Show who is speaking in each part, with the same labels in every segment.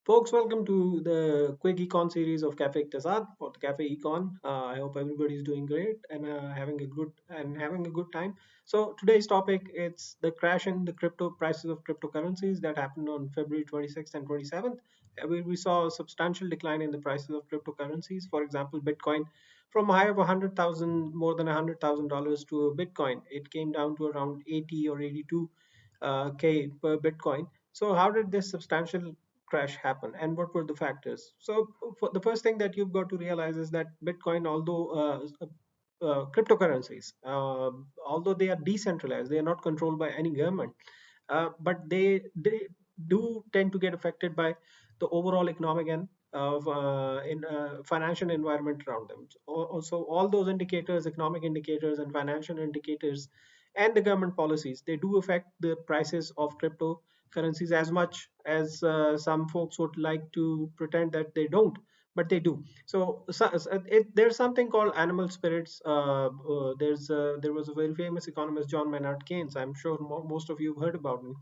Speaker 1: Folks, welcome to the quick econ series of Cafe Iqtasad or the Cafe Econ. I hope everybody is doing great and having a good time. So today's topic it's the crash in the crypto prices of cryptocurrencies that happened on February 26th and 27th. We saw a substantial decline in the prices of cryptocurrencies. For example, Bitcoin from a high of 100,000, more than $100,000 to a Bitcoin, it came down to around 80 or 82 K per Bitcoin. So how did this substantial crash happen and what were the factors? So for the first thing that you've got to realize is that Bitcoin, although cryptocurrencies, although they are decentralized, they are not controlled by any government, but they do tend to get affected by the overall economic and of in financial environment around them. Also, all those indicators, economic indicators and financial indicators, and the government policies, they do affect the prices of cryptocurrencies as much as some folks would like to pretend that they don't, but they do. There's something called animal spirits. There was a very famous economist, John Maynard Keynes. I'm sure most of you have heard about him,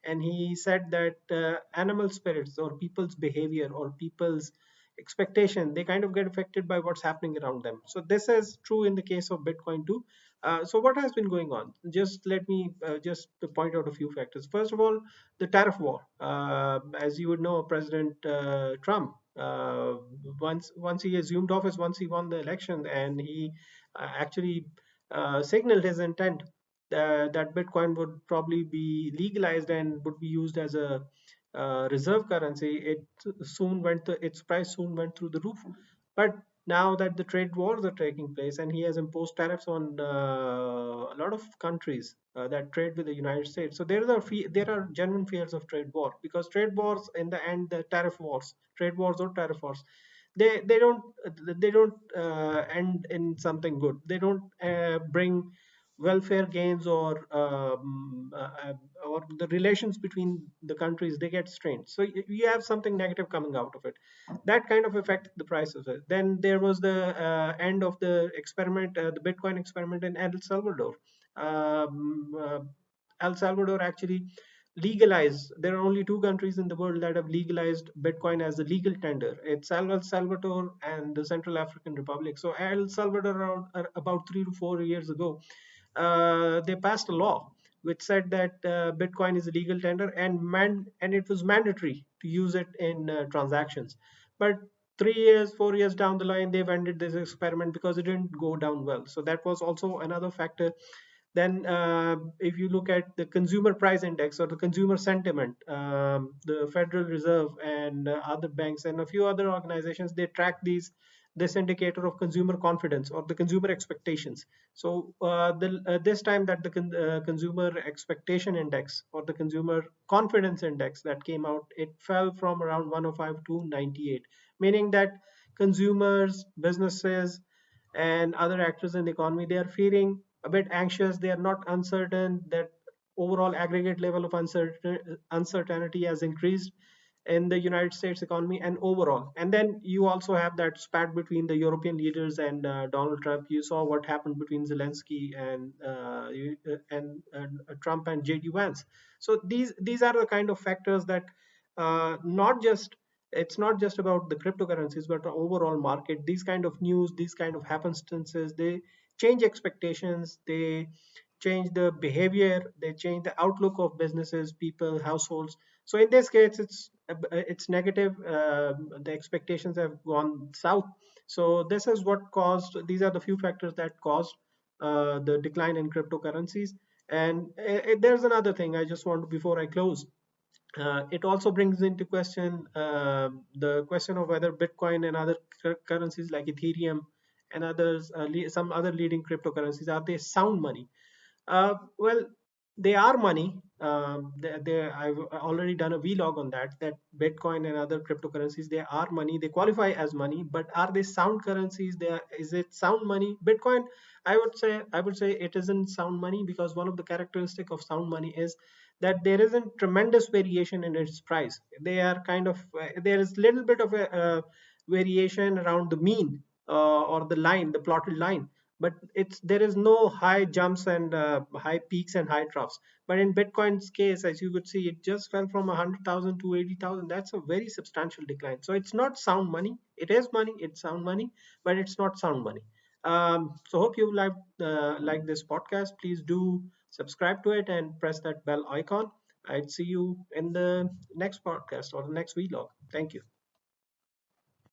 Speaker 1: and he said that animal spirits or people's behavior or people's expectation, they kind of get affected by what's happening around them. So this is true in the case of Bitcoin too. So what has been going on? Just let me just to point out a few factors. First of all, the tariff war. As you would know, President Trump, once he assumed office, once he won the election, and he actually signaled his intent that Bitcoin would probably be legalized and would be used as a reserve currency. Its price soon went through the roof. But now that the trade wars are taking place and he has imposed tariffs on a lot of countries that trade with the United States, so there are genuine fears of trade war, because trade wars in the end, the tariff wars, trade wars or tariff wars, they don't end in something good. They don't bring welfare gains or the relations between the countries, they get strained. So you have something negative coming out of it. That kind of affected the price of it. Then there was the end of the experiment, the Bitcoin experiment in El Salvador. um, uh, El Salvador actually legalized. There are only two countries in the world that have legalized Bitcoin as a legal tender. It's El Salvador and the Central African Republic. So El Salvador, around about 3 to 4 years ago, they passed a law which said that Bitcoin is a legal tender, and it was mandatory to use it in transactions. But 3 years, 4 years down the line, they've ended this experiment because it didn't go down well. So that was also another factor. Then, if you look at the consumer price index or the consumer sentiment, the Federal Reserve and other banks and a few other organizations, they track this indicator of consumer confidence or the consumer expectations. So this time that the consumer expectation index or the consumer confidence index that came out, it fell from around 105 to 98, meaning that consumers, businesses, and other actors in the economy, they are feeling a bit anxious. They are not uncertain. That overall aggregate level of uncertainty has increased in the United States economy and overall. And then you also have that spat between the European leaders and Donald Trump. You saw what happened between Zelensky and Trump and JD Vance. So these are the kind of factors that not just it's not just about the cryptocurrencies but the overall market. These kind of news, these kind of happenstances, they change expectations, they change the behavior, they change the outlook of businesses, people, households. So in this case, it's negative. The expectations have gone south. So this is what caused. These are the few factors that caused the decline in cryptocurrencies. And there's another thing I just want to, before I close. It also brings into question the question of whether Bitcoin and other currencies like Ethereum and others, some other leading cryptocurrencies, are they sound money? Well, they are money. I've already done a vlog on that. That Bitcoin and other cryptocurrencies, they are money. They qualify as money, but are they sound currencies? Is it sound money? Bitcoin, I would say it isn't sound money, because one of the characteristic of sound money is that there isn't tremendous variation in its price. They are kind of there is little bit of a variation around the mean or the line, the plotted line, but it's there is no high jumps and high peaks and high troughs. But in Bitcoin's case, as you could see, it just fell from 100,000 to 80,000. That's a very substantial decline. So it's not sound money. It is money. It's sound money, but it's not sound money. So hope you like this podcast. Please do subscribe to it and press that bell icon. I'd see you in the next podcast or the next vlog. Thank you.